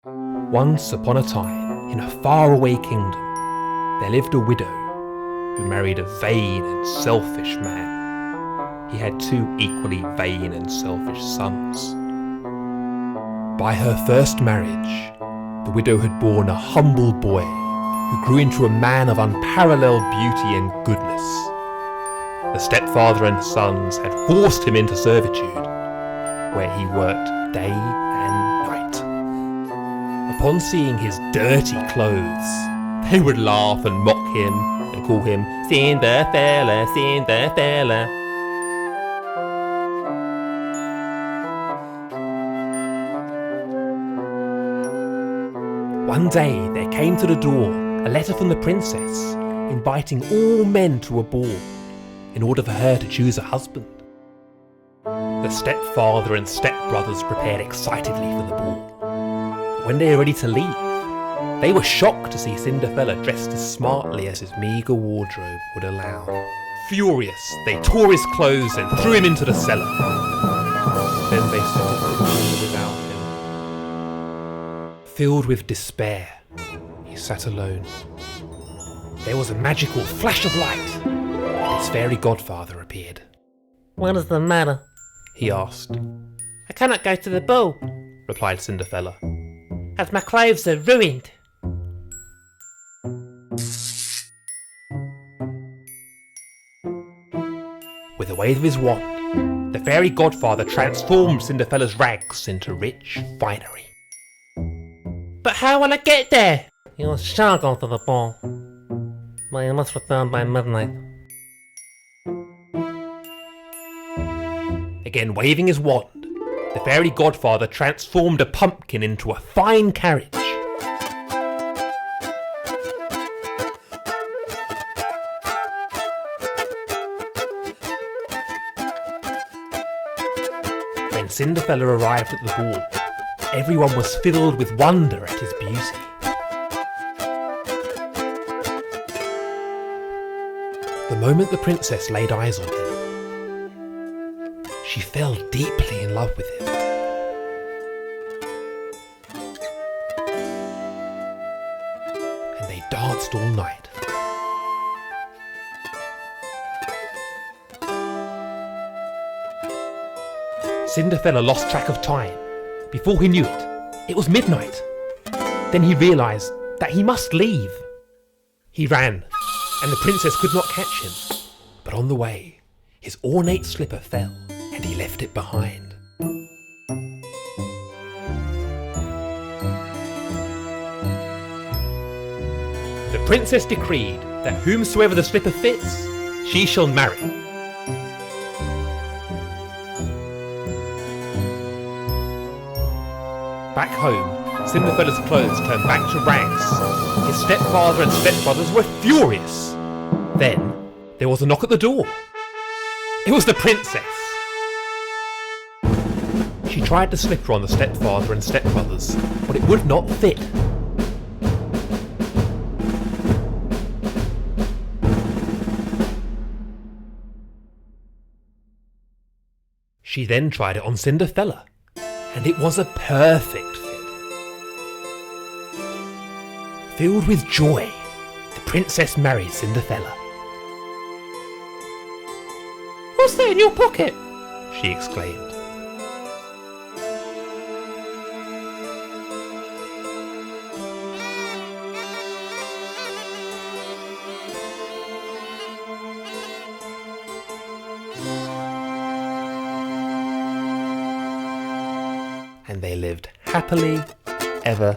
Once upon a time, in a faraway kingdom, there lived a widow who married a vain and selfish man. He had two equally vain and selfish sons. By her first marriage, the widow had borne a humble boy who grew into a man of unparalleled beauty and goodness. The stepfather and sons had forced him into servitude, where he worked day and night. Upon seeing his dirty clothes, they would laugh and mock him and call him Cinderfella, Cinderfella. One day there came to the door a letter from the princess inviting all men to a ball in order for her to choose a husband. The stepfather and stepbrothers prepared excitedly for the ball. But when they were ready to leave, they were shocked to see Cinderfella dressed as smartly as his meagre wardrobe would allow. Furious, they tore his clothes and threw him into the cellar. Then they set off to the ball without him. Filled with despair, he sat alone. There was a magical flash of light, and his fairy godfather appeared. "What is the matter?" he asked. "I cannot go to the ball," replied Cinderfella, "as my clothes are ruined." With a wave of his wand, the fairy godfather transformed Cinderfella's rags into rich finery. "But how will I get there?" "You shall go to the ball, but you must return by midnight." Again waving his wand, the fairy godfather transformed a pumpkin into a fine carriage. When Cinderfella arrived at the ball, everyone was filled with wonder at his beauty. The moment the princess laid eyes on him, she fell deeply in love with him. And they danced all night. Cinderfella lost track of time. Before he knew it was midnight. Then he realised that he must leave. He ran, and the princess could not catch him. But on the way, his ornate slipper fell, and he left it behind. The princess decreed that whomsoever the slipper fits, she shall marry. Back home, Cinderfella's clothes turned back to rags. His stepfather and stepbrothers were furious. Then, there was a knock at the door. It was the princess. She tried the slipper on the stepfather and stepbrothers, but it would not fit. She then tried it on Cinderfella, and it was a perfect fit. Filled with joy, the princess married Cinderfella. "What's that in your pocket?" she exclaimed. And they lived happily ever